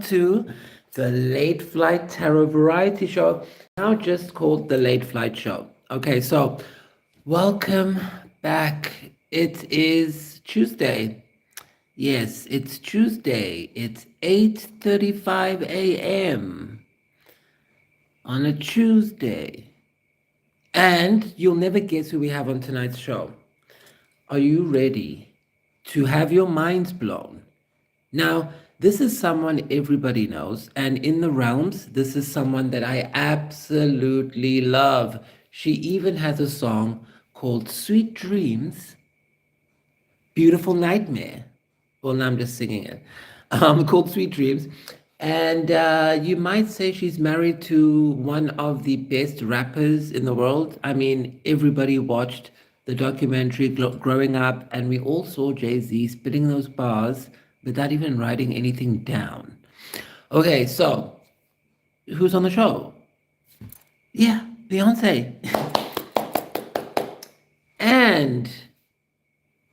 to the Late Flight Tarot Variety Show, now just called the Late Flight Show. Okay, so welcome back. It is Tuesday. Yes, it's Tuesday. It's 8:35 a.m. on a Tuesday. And you'll never guess who we have on tonight's show. Are you ready to have your minds blown? Now, this is someone everybody knows, and in the realms, this is someone that I absolutely love. She even has a song called Sweet Dreams, Beautiful Nightmare. Well, now I'm just singing it. Called Sweet Dreams. And you might say she's married to one of the best rappers in the world. I mean, everybody watched the documentary growing up, and we all saw Jay-Z spitting those bars without even writing anything down. Okay, so who's on the show? Yeah, Beyonce. And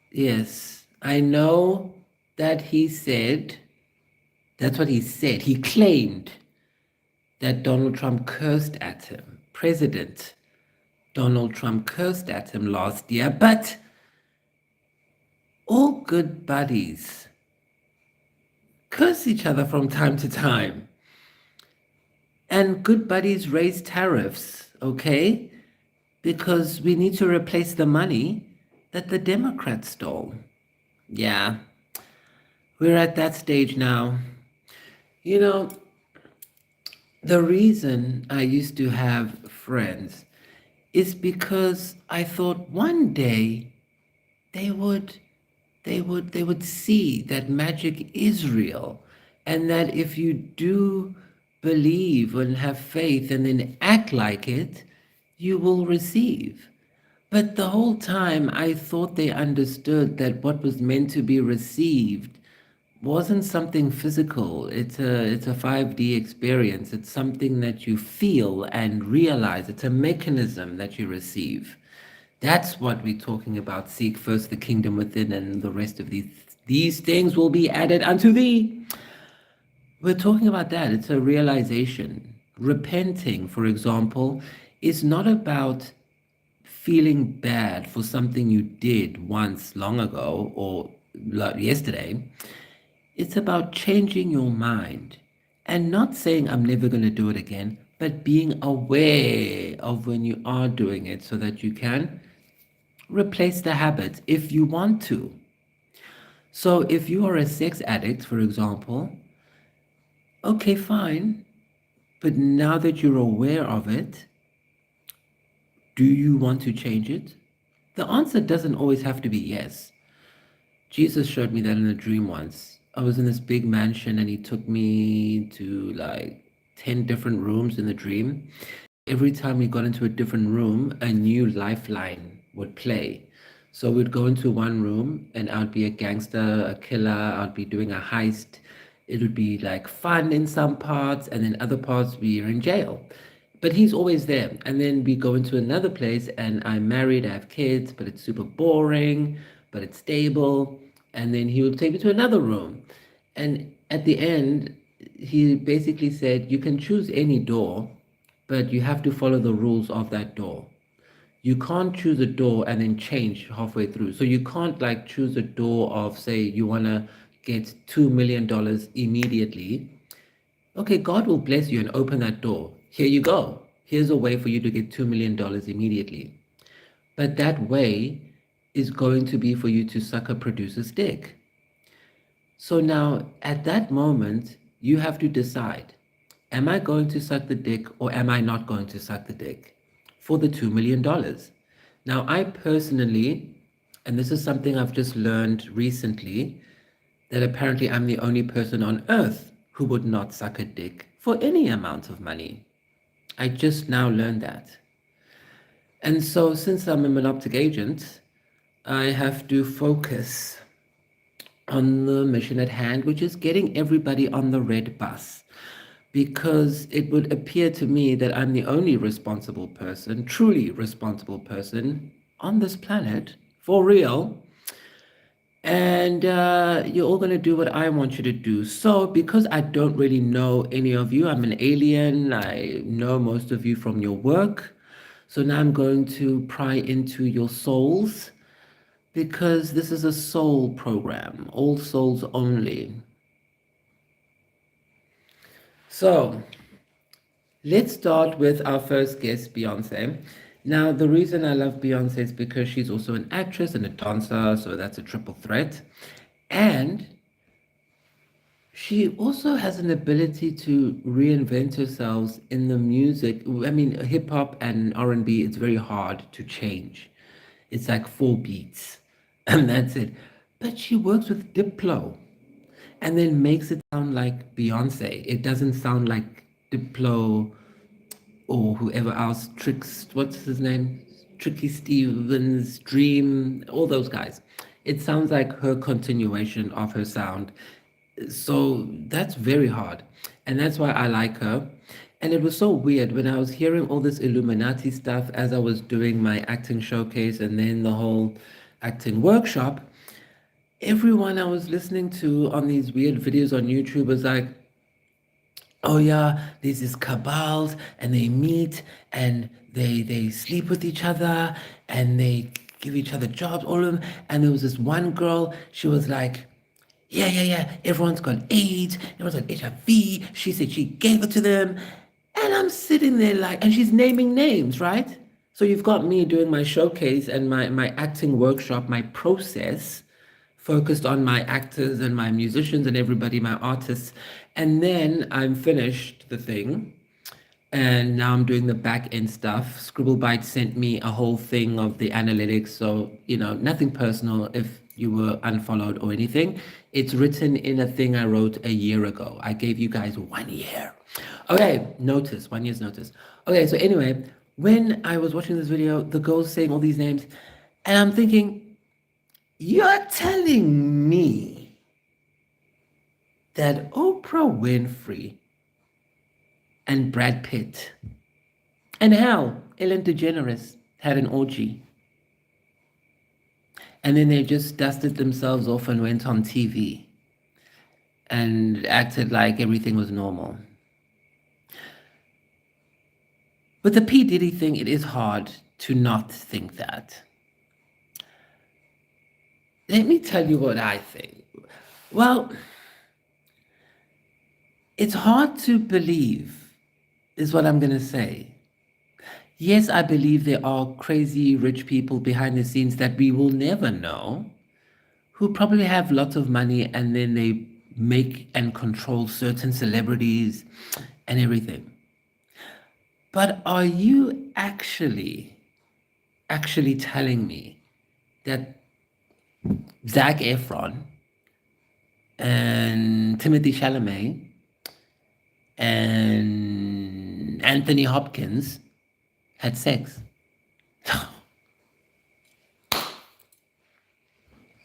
yes, I know that he said, that's what he said. He claimed that Donald Trump cursed at him. President Donald Trump cursed at him last year, but all good buddies curse each other from time to time. And good buddies raise tariffs, okay? Because we need to replace the money that the Democrats stole. Yeah, we're at that stage now. You know, the reason I used to have friends is because I thought one day they would see that magic is real, and that if you do believe and have faith and then act like it, you will receive. But the whole time I thought they understood that what was meant to be received wasn't something physical. It's a 5D experience. It's something that you feel and realize. It's a mechanism that you receive. That's what we're talking about. Seek first the kingdom within, and the rest of these things will be added unto thee. We're talking about that. It's a realization. Repenting, for example, is not about feeling bad for something you did once long ago or like yesterday. It's about changing your mind and not saying, I'm never going to do it again, but being aware of when you are doing it so that you can replace the habit if you want to. So if you are a sex addict, for example, okay, fine. But now that you're aware of it, do you want to change it? The answer doesn't always have to be yes. Jesus showed me that in a dream once. I was in this big mansion and he took me to like 10 different rooms in the dream. Every time we got into a different room, a new lifeline would play. So we'd go into one room and I'd be a gangster, a killer, I'd be doing a heist. It would be like fun in some parts, and then other parts we are in jail. But he's always there. And then we go into another place and I'm married, I have kids, but it's super boring, but it's stable. And then he would take me to another room. And at the end, he basically said, you can choose any door, but you have to follow the rules of that door. You can't choose a door and then change halfway through. So you can't like choose a door of, say, you want to get $2 million immediately. Okay, God will bless you and open that door. Here you go. Here's a way for you to get $2 million immediately. But that way is going to be for you to suck a producer's dick. So now at that moment, you have to decide, am I going to suck the dick or am I not going to suck the dick for the $2 million? Now, I personally, and this is something I've just learned recently, that apparently I'm the only person on earth who would not suck a dick for any amount of money. I just now learned that. And so since I'm a monoptic agent, I have to focus on the mission at hand, which is getting everybody on the red bus. Because it would appear to me that I'm the only responsible person, truly responsible person on this planet, for real, and you're all going to do what I want you to do. So, because I don't really know any of you, I'm an alien, I know most of you from your work. So now I'm going to pry into your souls because this is a soul program, all souls only. So, let's start with our first guest, Beyoncé. Now, the reason I love Beyoncé is because she's also an actress and a dancer, so that's a triple threat. And she also has an ability to reinvent herself in the music. I mean, hip hop and R&B, it's very hard to change. It's like four beats and that's it. But she works with Diplo and then makes it sound like Beyonce. It doesn't sound like Diplo or whoever else, Tricks, what's his name? Tricky Stevens, Dream, all those guys. It sounds like her continuation of her sound. So that's very hard. And that's why I like her. And it was so weird when I was hearing all this Illuminati stuff as I was doing my acting showcase and then the whole acting workshop. Everyone I was listening to on these weird videos on YouTube was like, oh yeah, there's this cabals and they meet and they sleep with each other and they give each other jobs, all of them. And there was this one girl, she was like, yeah, everyone's got AIDS, everyone's got HIV. She said she gave it to them. And I'm sitting there like, and she's naming names, right? So you've got me doing my showcase and my acting workshop, my process focused on my actors and my musicians and everybody, my artists. And then I'm finished the thing. And now I'm doing the back end stuff. Scribblebite sent me a whole thing of the analytics. So, nothing personal if you were unfollowed or anything. It's written in a thing I wrote a year ago. I gave you guys 1 year. Okay, notice, 1 year's notice. Okay, so anyway, when I was watching this video, the girl's saying all these names, and I'm thinking, you're telling me that Oprah Winfrey and Brad Pitt and hell, Ellen DeGeneres had an orgy. And then they just dusted themselves off and went on TV and acted like everything was normal. With the P. Diddy thing, it is hard to not think that. Let me tell you what I think. Well, it's hard to believe, is what I'm going to say. Yes, I believe there are crazy rich people behind the scenes that we will never know, who probably have lots of money and then they make and control certain celebrities and everything. But are you actually telling me that Zac Efron and Timothy Chalamet and Anthony Hopkins had sex?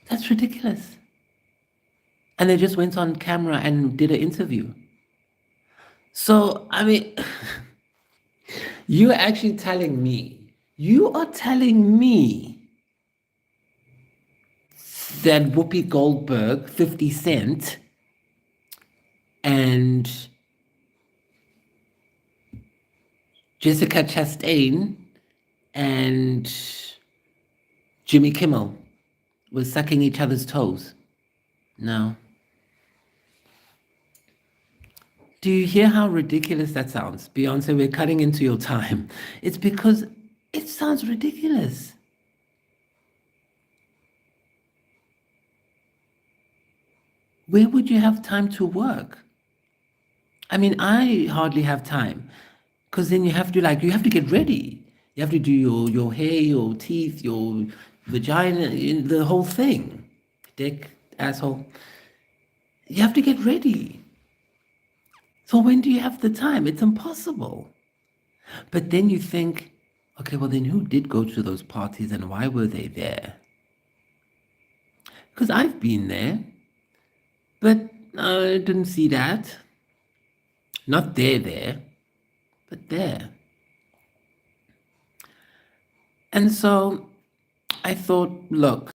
That's ridiculous. And they just went on camera and did an interview. So, I mean, you're actually telling me, you are telling me that Whoopi Goldberg, 50 Cent, and Jessica Chastain and Jimmy Kimmel was sucking each other's toes. No. Do you hear how ridiculous that sounds? Beyonce, we're cutting into your time. It's because it sounds ridiculous. Where would you have time to work? I mean, I hardly have time because then you have to get ready. You have to do your hair, your teeth, your vagina, the whole thing. Dick, asshole. You have to get ready. So when do you have the time? It's impossible. But then you think, okay, well then who did go to those parties and why were they there? Because I've been there, but I didn't see that. Not there, but there. And so I thought, look,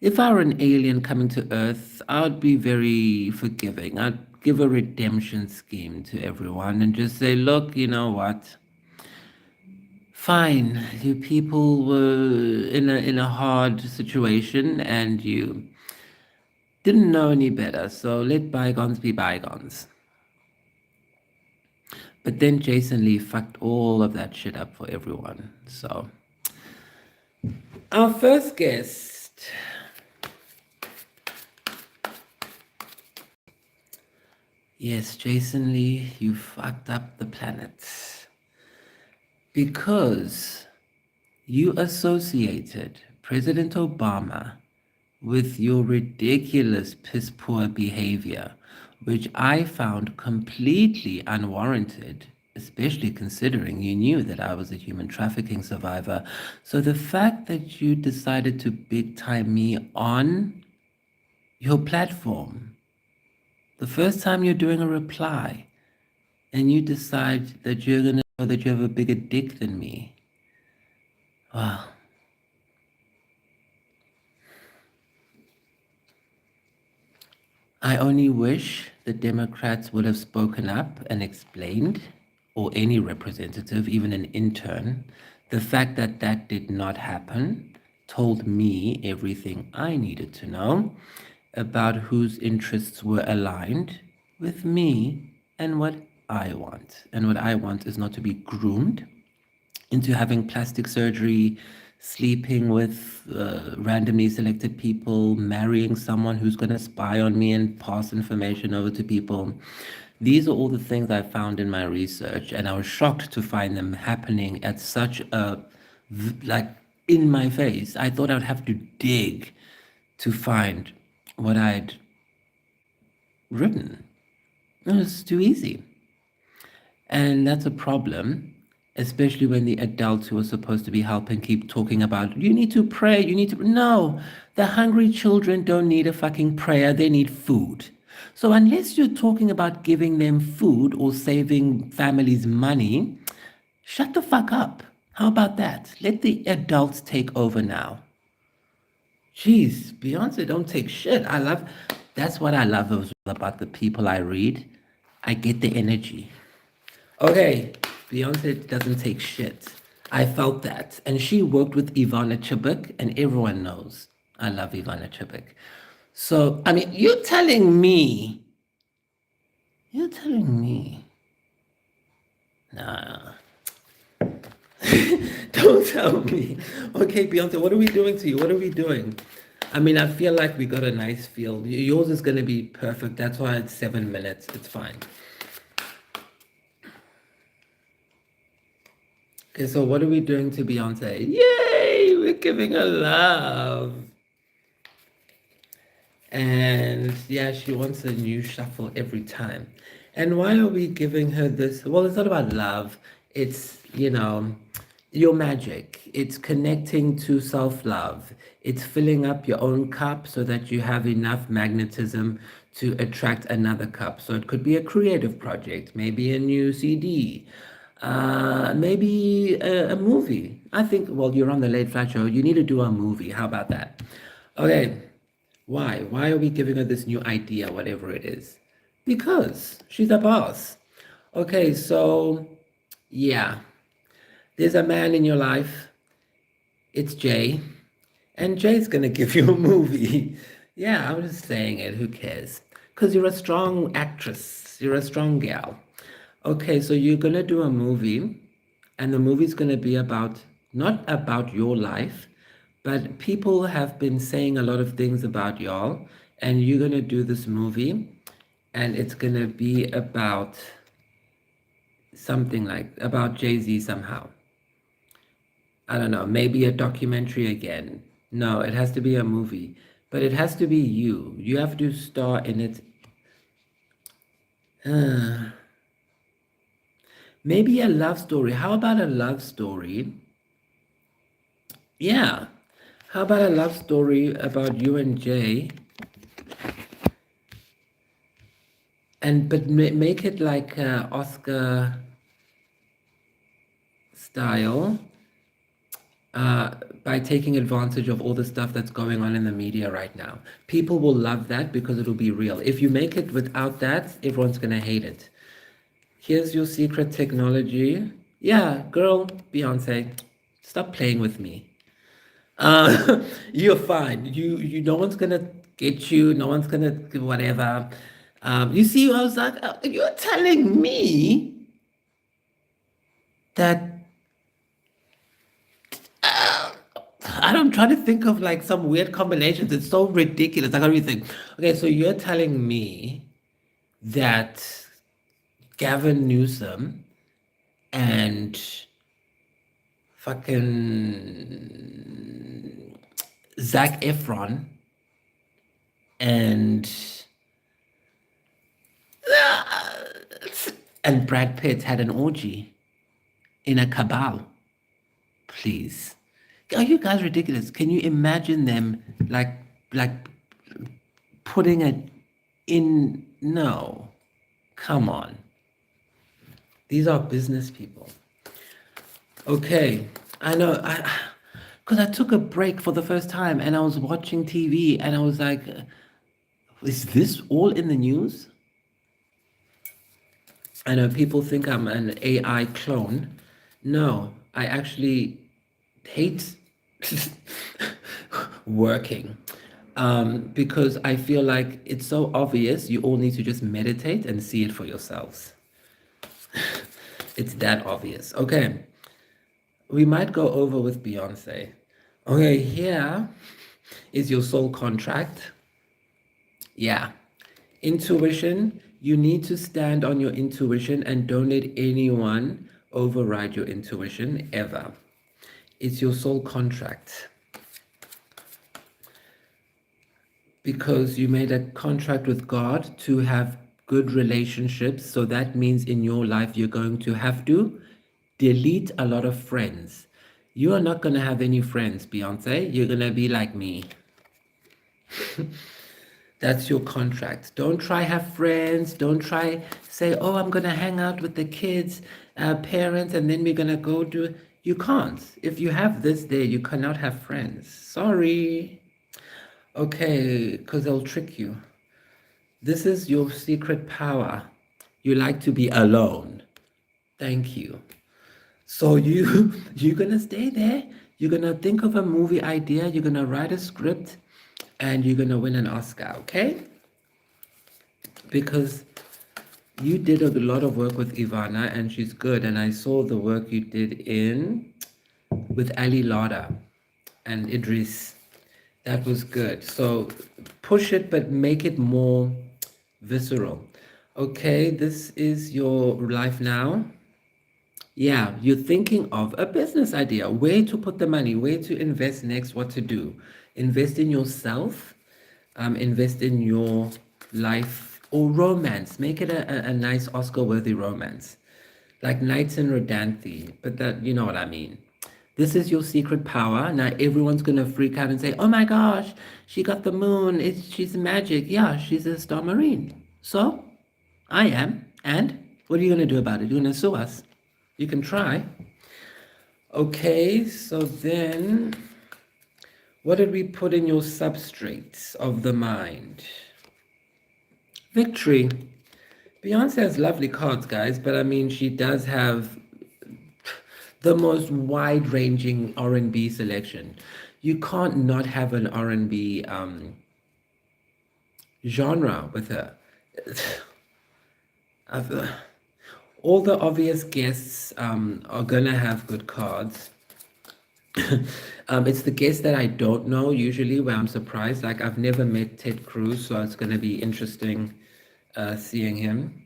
If I were an alien coming to Earth, I would be very forgiving. I'd give a redemption scheme to everyone and just say, look, you know what? Fine, you people were in a hard situation and you didn't know any better, so let bygones be bygones. But then Jason Lee fucked all of that shit up for everyone. So, our first guest. Yes, Jason Lee, you fucked up the planet. Because you associated President Obama with your ridiculous piss poor behavior, which I found completely unwarranted, especially considering you knew that I was a human trafficking survivor. So the fact that you decided to big time me on your platform, the first time you're doing a reply, and you decide that you're going to show that you have a bigger dick than me. Wow. I only wish the Democrats would have spoken up and explained, or any representative, even an intern. The fact that that did not happen told me everything I needed to know about whose interests were aligned with me and what I want. And what I want is not to be groomed into having plastic surgery, sleeping with randomly selected people, marrying someone who's going to spy on me and pass information over to people. These are all the things I found in my research, and I was shocked to find them happening at such a, like, in my face. I thought I'd have to dig to find what I'd written. It was too easy. And that's a problem, especially when the adults who are supposed to be helping keep talking about, you need to pray, you need to. No, the hungry children don't need a fucking prayer, they need food. So unless you're talking about giving them food or saving families money, shut the fuck up. How about that? Let the adults take over now. Jeez, Beyonce don't take shit. That's what I love about the people I read. I get the energy. Okay, Beyonce doesn't take shit. I felt that. And she worked with Ivana Chibuk, and everyone knows I love Ivana Chibuk. So, I mean, you're telling me, nah, don't tell me. Okay, Beyonce, what are we doing to you? What are we doing? I mean, I feel like we got a nice feel. Yours is going to be perfect. That's why it's 7 minutes. It's fine. Okay, so what are we doing to Beyonce? Yay! We're giving her love. And yeah, she wants a new shuffle every time. And why are we giving her this? Well, it's not about love. It's, your magic. It's connecting to self-love. It's filling up your own cup so that you have enough magnetism to attract another cup. So it could be a creative project, maybe a new CD, maybe a movie. I think, well, you're on the Late Flight Show. You need to do a movie. How about that? Okay. Why? Why are we giving her this new idea, whatever it is? Because she's a boss. Okay, so yeah, there's a man in your life. It's Jay. And Jay's going to give you a movie. Yeah, I'm just saying it. Who cares? Because you're a strong actress. You're a strong gal. Okay, so you're going to do a movie. And the movie's going to be about, not about your life, but people have been saying a lot of things about y'all. And you're going to do this movie. And it's going to be about something like, about Jay-Z somehow. I don't know, maybe a documentary again. No, it has to be a movie. But it has to be you. You have to star in it. Maybe a love story. How about a love story? Yeah. How about a love story about you and Jay? But make it like Oscar style. uh, by taking advantage of all the stuff that's going on in the media right now. People will love that because it'll be real. If you make it without that, everyone's gonna hate it. Here's your secret technology. Yeah, girl, Beyonce, stop playing with me. You're fine. No one's gonna get you. No one's gonna whatever. You see, I was like, you're telling me that I don't try to think of like some weird combinations. It's so ridiculous. I can't even think. Okay, so you're telling me that Gavin Newsom and fucking Zac Efron and and Brad Pitt had an orgy in a cabal. Please. Are you guys ridiculous? Can you imagine them like putting it in? No. Come on. These are business people. Okay. I know because I took a break for the first time and I was watching TV and I was like, is this all in the news? I know people think I'm an AI clone. No, I actually hate working because I feel like it's so obvious. You all need to just meditate and see it for yourselves. It's that obvious. Okay, we might go over with Beyonce. Okay, here is your soul contract. Yeah. Intuition, you need to stand on your intuition and don't let anyone override your intuition ever. It's your soul contract. Because you made a contract with God to have good relationships. So that means in your life, you're going to have to delete a lot of friends. You are not going to have any friends, Beyonce. You're going to be like me. That's your contract. Don't try have friends. Don't try say, oh, I'm going to hang out with the kids, parents, and then we're going to go do. You can't. If you have this there, you cannot have friends. Sorry. Okay, because they'll trick you. This is your secret power. You like to be alone. Thank you. So you're gonna stay there. You're gonna think of a movie idea. You're gonna write a script, and you're gonna win an Oscar. Okay? Because you did a lot of work with Ivana, and she's good. And I saw the work you did in with Ali Lada and Idris. That was good. So push it, but make it more visceral. Okay, this is your life now. Yeah, you're thinking of a business idea, where to put the money, where to invest next, what to do. Invest in yourself, invest in your life or romance. Make it a nice Oscar-worthy romance. Like Knights and Rodanthi, but that, you know what I mean. This is your secret power. Now everyone's gonna freak out and say, "Oh my gosh, she got the moon. She's magic." Yeah, she's a star marine. So, I am. And what are you gonna do about it? You're gonna sue us. You can try. Okay, so then, what did we put in your substrates of the mind? Victory. Beyonce has lovely cards, guys, but I mean, she does have the most wide-ranging R&B selection. You can't not have an R&B genre with her. All the obvious guests are gonna have good cards. It's the guests that I don't know usually where I'm surprised. Like I've never met Ted Cruz, so it's gonna be interesting seeing him.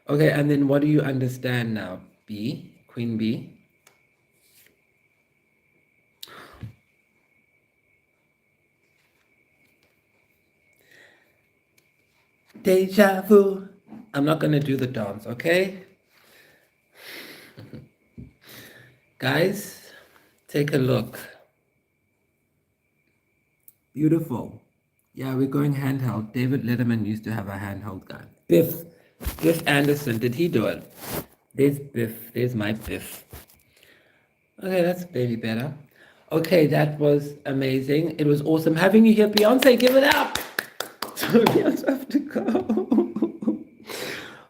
Okay, and then what do you understand now? B, Queen B. Deja vu. I'm not gonna do the dance, okay? Guys, take a look. Beautiful. Yeah, we're going handheld. David Letterman used to have a handheld gun. Biff Anderson, did he do it? There's Biff. There's my Biff. Okay, that's maybe better. Okay, that was amazing. It was awesome having you here, Beyonce. Give it up. So Beyonce have to go.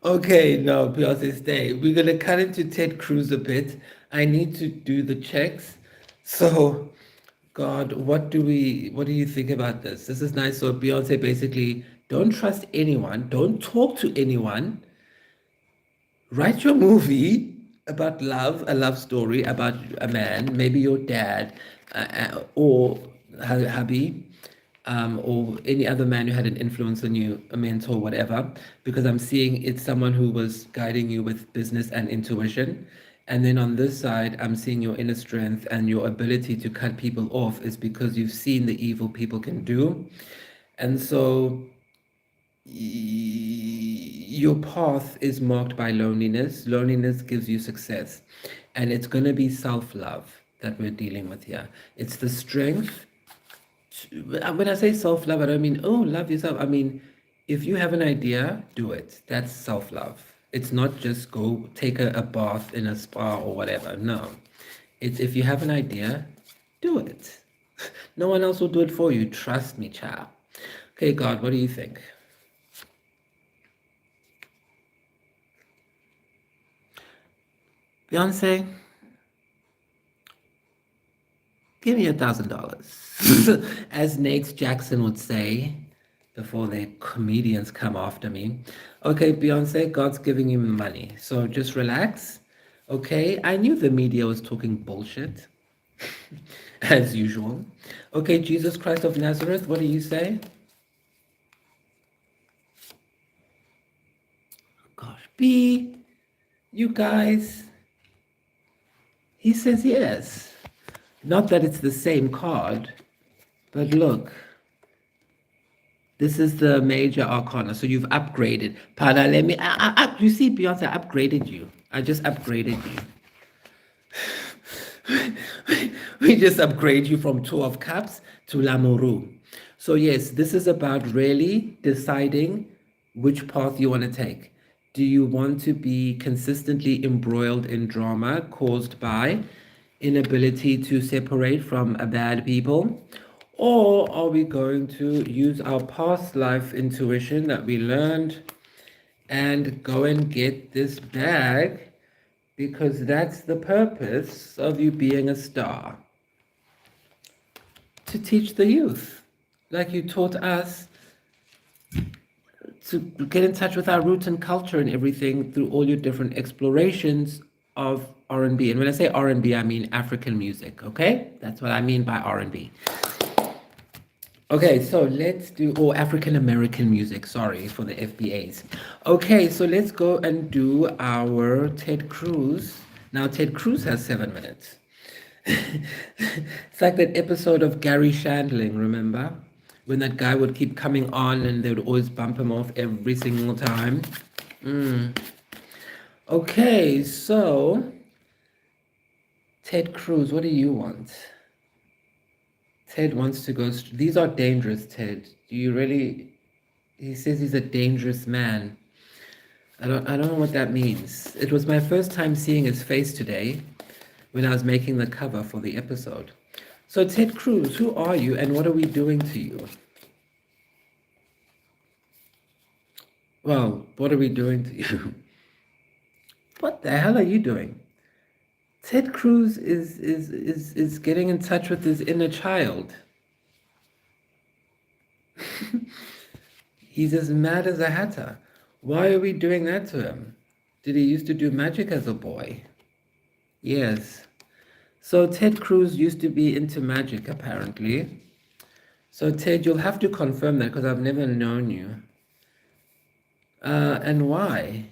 Okay, no, Beyonce, stay. We're gonna cut into Ted Cruz a bit. I need to do the checks. So, God, what do you think about this? This is nice. So Beyonce basically don't trust anyone, don't talk to anyone, write your movie about love, a love story about a man, maybe your dad, or hubby, or any other man who had an influence on you, a mentor, whatever. Because I'm seeing it's someone who was guiding you with business and intuition. And then on this side, I'm seeing your inner strength and your ability to cut people off is because you've seen the evil people can do. And so your path is marked by loneliness. Loneliness gives you success. And it's going to be self love that we're dealing with here. It's the strength. When I say self love, I don't mean, oh, love yourself. I mean, if you have an idea, do it. That's self love. It's not just go take a bath in a spa or whatever. No. It's if you have an idea, do it. No one else will do it for you. Trust me, child. Okay, God, what do you think? Beyonce, give me $1,000. As Nate Jackson would say before the comedians come after me. Okay, Beyonce, God's giving you money. So just relax. Okay, I knew the media was talking bullshit, as usual. Okay, Jesus Christ of Nazareth, what do you say? Gosh, B, you guys, he says yes. Not that it's the same card, but look, this is the major arcana. So you've upgraded. Pada, let me. You see, Beyonce, I upgraded you. I just upgraded you. We just upgrade you from Two of Cups to Lamoureux. So yes, this is about really deciding which path you want to take. Do you want to be consistently embroiled in drama caused by inability to separate from a bad people? Or are we going to use our past life intuition that we learned and go and get this bag because that's the purpose of you being a star? To teach the youth, like you taught us to get in touch with our roots and culture and everything through all your different explorations of R&B. And when I say R&B, I mean African music, okay? That's what I mean by R&B. Okay, so let's do, or African American music, sorry for the FBAs. Okay, so let's go and do our Ted Cruz. Now, Ted Cruz has 7 minutes. It's like that episode of Gary Shandling, remember? When that guy would keep coming on and they would always bump him off every single time. Okay, so Ted Cruz, what do you want? Ted wants to go. These are dangerous, Ted. Do you really? He says he's a dangerous man. I don't know what that means. It was my first time seeing his face today when I was making the cover for the episode. So Ted Cruz, who are you and what are we doing to you? Well, what are we doing to you? What the hell are you doing? Ted Cruz is getting in touch with his inner child. He's as mad as a hatter. Why are we doing that to him? Did he used to do magic as a boy? Yes. So Ted Cruz used to be into magic, apparently. So Ted, you'll have to confirm that because I've never known you. And why?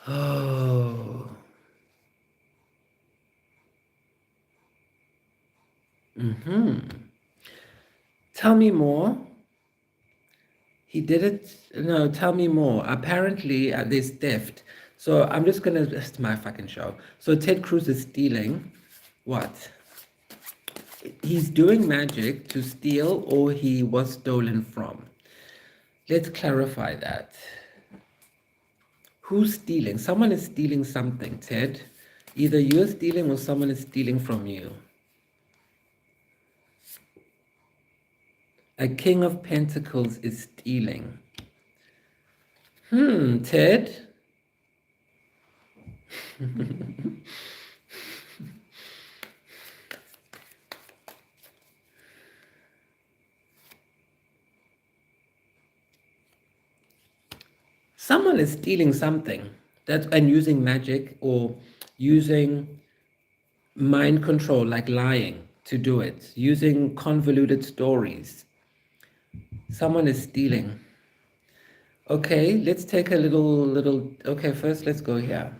Oh. Tell me more. He did it. No, tell me more. Apparently, there's theft. So I'm just gonna. It's my fucking show. So Ted Cruz is stealing. What? He's doing magic to steal, or he was stolen from. Let's clarify that. Who's stealing? Someone is stealing something, Ted. Either you're stealing or someone is stealing from you. A king of pentacles is stealing. Ted? Someone is stealing something and using magic or using mind control, like lying to do it, using convoluted stories. Someone is stealing. Okay, let's take a little. Okay, first let's go here.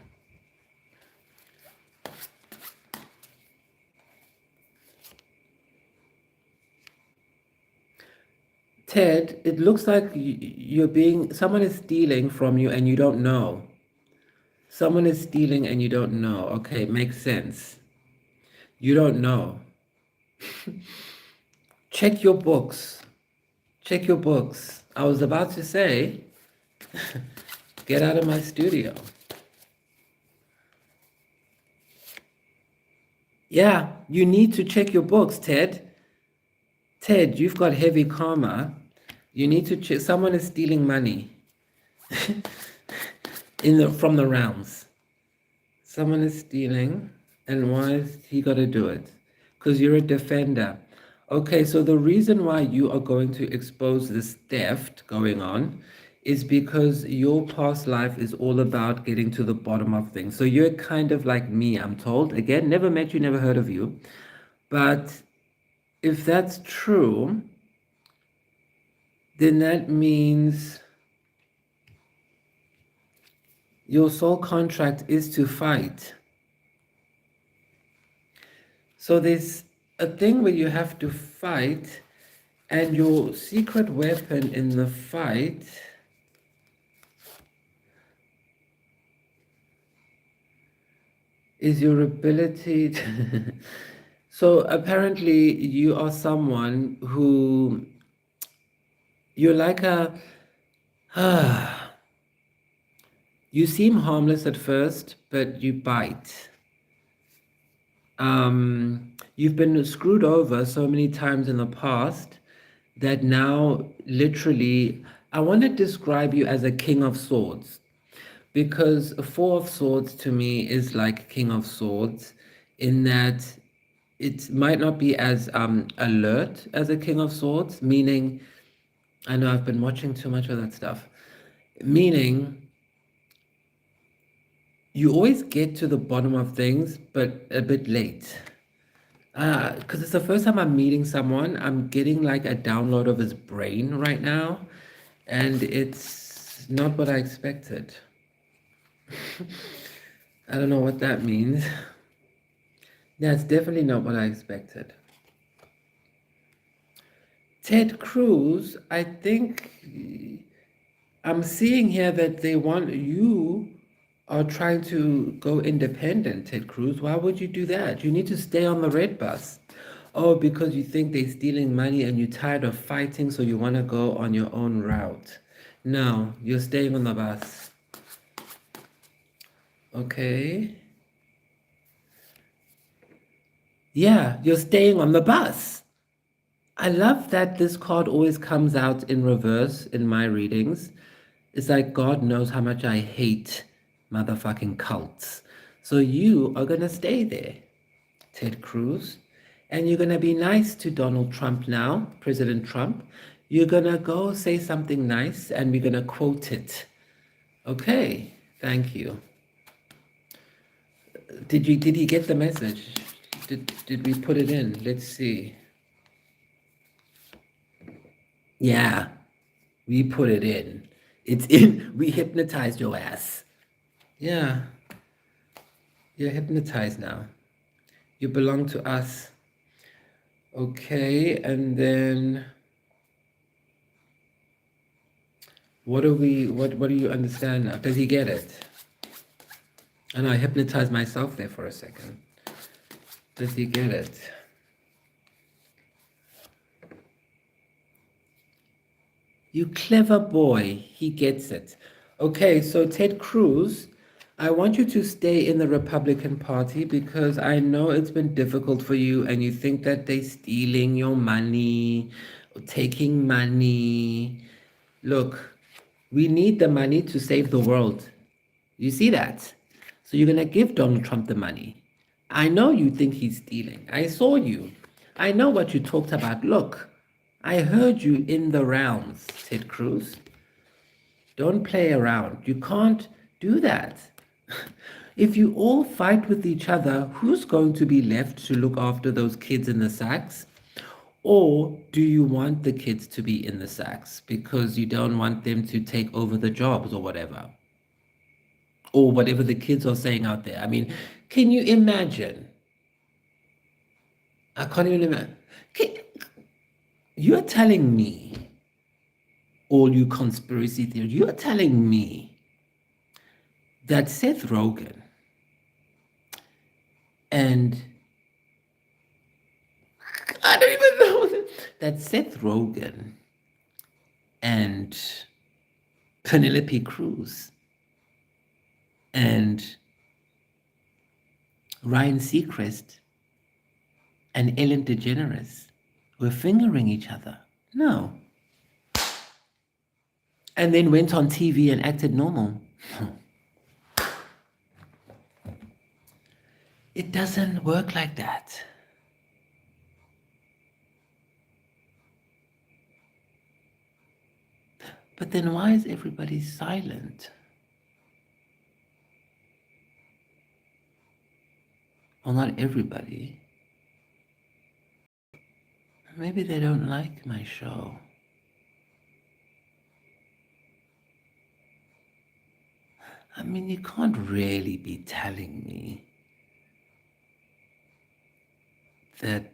Ted, it looks like someone is stealing from you and you don't know. Someone is stealing and you don't know. Okay, makes sense. You don't know. Check your books. Check your books. I was about to say, get out of my studio. Yeah, you need to check your books, Ted. Ted, you've got heavy karma. You need to check. Someone is stealing money from the rounds. Someone is stealing, and why is he got to do it? Because you're a defender. Okay, so the reason why you are going to expose this theft going on is because your past life is all about getting to the bottom of things. So you're kind of like me, I'm told. Again, never met you, never heard of you. But if that's true, then that means your soul contract is to fight. So there's a thing where you have to fight, and your secret weapon in the fight is your ability to so apparently you are someone who you're like you seem harmless at first, but you bite. You've been screwed over so many times in the past that now literally I want to describe you as a king of swords, because a four of swords to me is like king of swords in that it might not be as alert as a king of swords, meaning I know I've been watching too much of that stuff, meaning you always get to the bottom of things but a bit late. Because it's the first time I'm meeting someone. I'm getting like a download of his brain right now, and it's not what I expected. I don't know what that means. That's definitely not what I expected. Ted Cruz, I think I'm seeing here that they want you are trying to go independent, Ted Cruz. Why would you do that? You need to stay on the red bus. Oh, because you think they're stealing money and you're tired of fighting, so you want to go on your own route. No, you're staying on the bus. Okay. Yeah, you're staying on the bus. I love that this card always comes out in reverse in my readings. It's like God knows how much I hate motherfucking cults. So you are going to stay there, Ted Cruz. And you're going to be nice to Donald Trump now, President Trump. You're going to go say something nice and we're going to quote it. Okay, thank you. Did you get the message? Did we put it in? Let's see. Yeah, we put it in. It's in. We hypnotized your ass. Yeah, you're hypnotized now. You belong to us. Okay, and then what do you understand now? Does he get it? And I hypnotized myself there for a second. Does he get it? You clever boy, he gets it. Okay, so Ted Cruz, I want you to stay in the Republican Party because I know it's been difficult for you and you think that they're stealing your money, or taking money. Look, we need the money to save the world. You see that? So you're going to give Donald Trump the money. I know you think he's stealing. I saw you. I know what you talked about. Look, I heard you in the rounds, Ted Cruz. Don't play around. You can't do that. If you all fight with each other, who's going to be left to look after those kids in the sacks? Or do you want the kids to be in the sacks because you don't want them to take over the jobs or whatever? Or whatever the kids are saying out there. I mean, can you imagine? I can't even imagine. You're telling me, all you conspiracy theories, you're telling me that Seth Rogen and I don't even know that Seth Rogen and Penelope Cruz and Ryan Seacrest and Ellen DeGeneres were fingering each other. No. And then went on TV and acted normal. It doesn't work like that. But then why is everybody silent? Well, not everybody. Maybe they don't like my show. I mean, you can't really be telling me that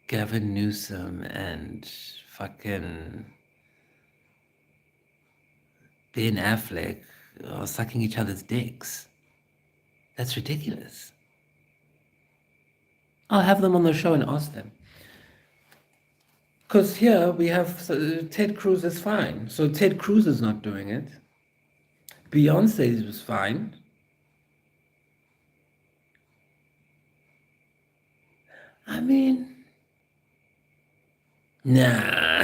Gavin Newsom and fucking Ben Affleck are sucking each other's dicks. That's ridiculous. I'll have them on the show and ask them. Because here we have Ted Cruz is fine. So Ted Cruz is not doing it. Beyoncé was fine. I mean, nah.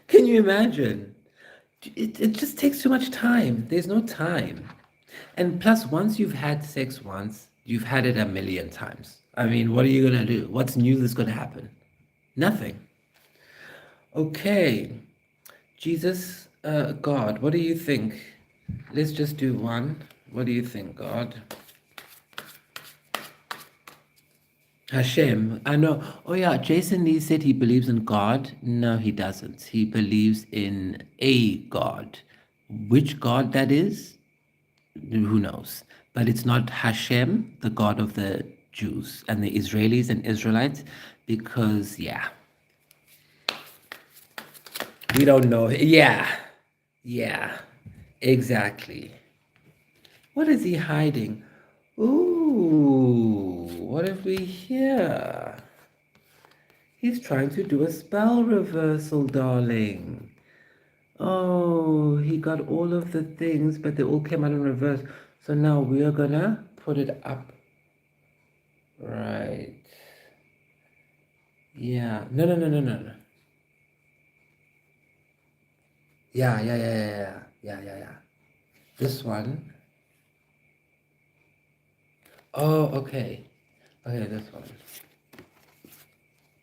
Can you imagine? It just takes too much time. There's no time. And plus, once you've had sex once, you've had it a million times. I mean, what are you going to do? What's new that's going to happen? Nothing. Okay. Jesus, God, what do you think? Let's just do one. What do you think, God? Hashem. I know. Oh, yeah. Jason Lee said he believes in God. No, he doesn't. He believes in a God. Which God that is, who knows? But it's not Hashem, the God of the Jews and the Israelis and Israelites, because, yeah. We don't know. Yeah. Yeah. Exactly. What is he hiding? Ooh, what have we here? He's trying to do a spell reversal, darling. Oh, he got all of the things, but they all came out in reverse. So now we are gonna put it up. Right. Yeah. No, no, no, no, no, no. Yeah, yeah, yeah, yeah, yeah, yeah, yeah, yeah. This one. Oh, okay. Okay, this one.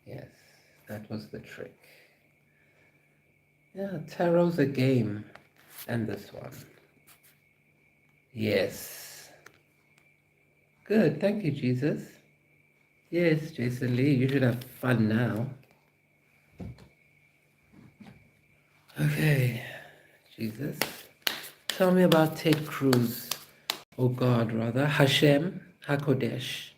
Yes, that was the trick. Yeah, tarot's a game. And this one. Yes. Good, thank you, Jesus. Yes, Jason Lee, you should have fun now. Okay, Jesus. Tell me about Ted Cruz. Oh God, rather. Hashem HaKodesh.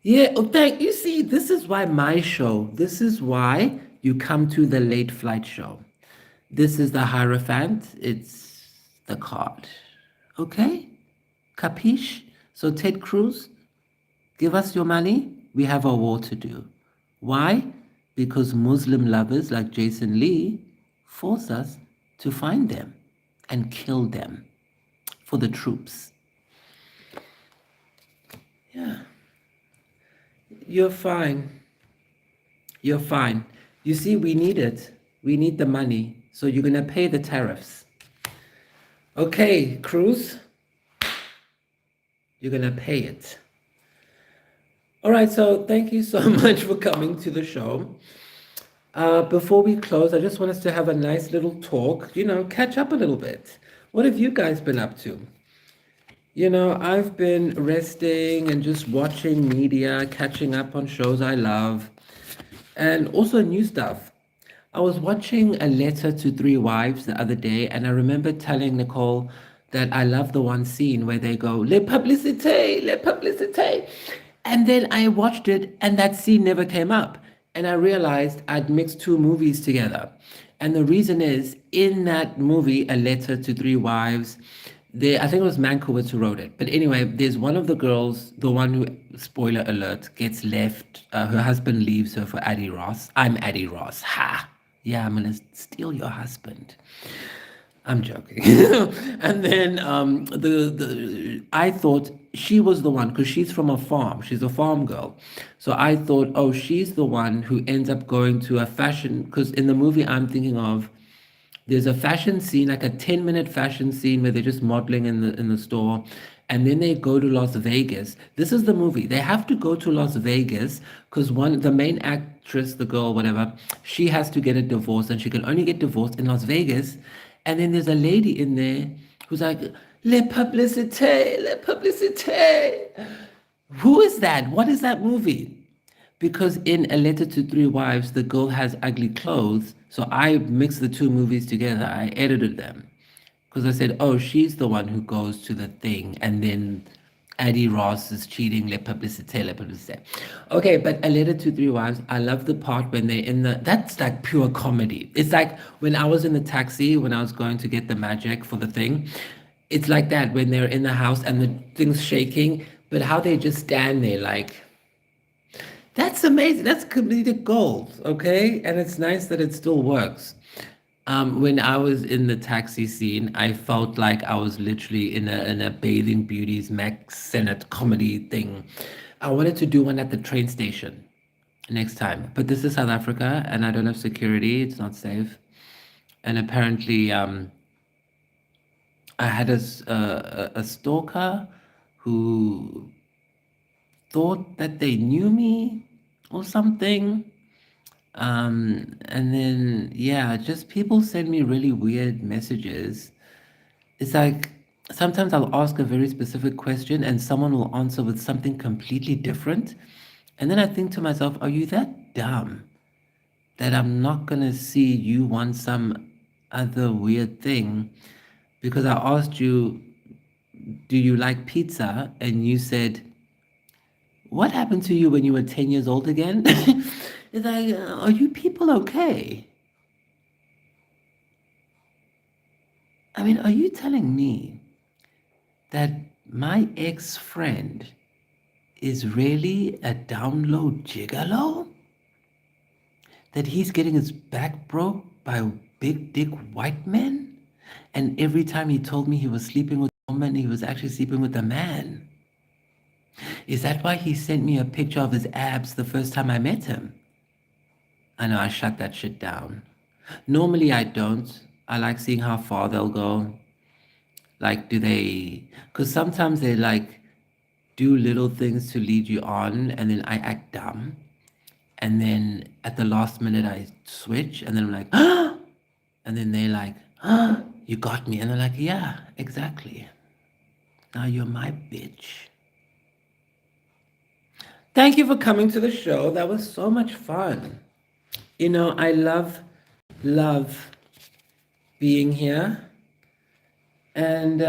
Yeah, oh, thank you. See, this is why my show, this is why you come to the late flight show. This is the Hierophant, it's the card. Okay? Capiche? So, Ted Cruz, give us your money. We have a war to do. Why? Because Muslim lovers like Jason Lee force us to find them. and kill them for the troops. Yeah. You're fine. You're fine. You see, we need it. We need the money. So you're going to pay the tariffs. Okay, Cruz, you're going to pay it. All right, so thank you so much for coming to the show. Before we close, I just want us to have a nice little talk, catch up a little bit. What have you guys been up to? I've been resting and just watching media, catching up on shows I love, and also new stuff. I was watching A Letter to Three Wives the other day, and I remember telling Nicole that I love the one scene where they go, Le publicité, le publicité. And then I watched it, and that scene never came up. And I realized I'd mixed two movies together. And the reason is, in that movie, A Letter to Three Wives, I think it was Mankiewicz who wrote it. But anyway, there's one of the girls, the one who, spoiler alert, gets left. Her husband leaves her for Addie Ross. I'm Addie Ross. Ha! Yeah, I'm gonna steal your husband. I'm joking. And then I thought she was the one because she's from a farm. She's a farm girl. So I thought, oh, she's the one who ends up going to a fashion, because in the movie I'm thinking of, there's a fashion scene, like a 10-minute fashion scene where they're just modeling in the store, and then they go to Las Vegas. This is the movie. They have to go to Las Vegas because the main actress, the girl, whatever, she has to get a divorce, and she can only get divorced in Las Vegas. And then there's a lady in there who's like, Le publicité, le publicité. Who is that? What is that movie? Because in A Letter to Three Wives, the girl has ugly clothes. So I mixed the two movies together. I edited them. Because I said, oh, she's the one who goes to the thing. And then Addie Ross is cheating. Le publicité, le publicité. Okay, but A Letter to Three Wives, I love the part when they're that's like pure comedy. It's like when I was in the taxi, when I was going to get the magic for the thing. It's like that when they're in the house and the thing's shaking. But how they just stand there like... That's amazing. That's comedic gold, okay? And it's nice that it still works. When I was in the taxi scene, I felt like I was literally in a Bathing Beauties Max Sennett comedy thing. I wanted to do one at the train station next time, but this is South Africa, and I don't have security. It's not safe. And apparently, I had a stalker who thought that they knew me or something. And then, yeah, just people send me really weird messages. It's like sometimes I'll ask a very specific question and someone will answer with something completely different. And then I think to myself, are you that dumb that I'm not gonna see you want some other weird thing? Because I asked you, do you like pizza? And you said, what happened to you when you were 10 years old again? It's like, are you people okay? I mean, are you telling me that my ex-friend is really a download gigolo? That he's getting his back broke by big dick white men? And every time he told me he was sleeping with a woman, he was actually sleeping with a man. Is that why he sent me a picture of his abs the first time I met him? I know I shut that shit down. Normally I don't. I like seeing how far they'll go. Like, because sometimes they like do little things to lead you on, and then I act dumb. And then at the last minute I switch, and then I'm like, ah! And then they're like, ah, you got me. And they're like, yeah, exactly. Now you're my bitch. Thank you for coming to the show. That was so much fun. I love being here. And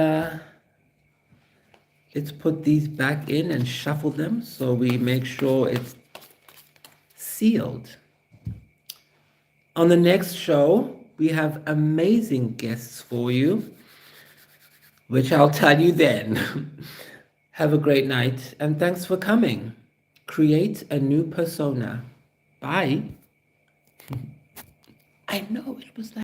let's put these back in and shuffle them so we make sure it's sealed. On the next show, we have amazing guests for you, which I'll tell you then. Have a great night, and thanks for coming. Create a new persona. Bye. I know it was like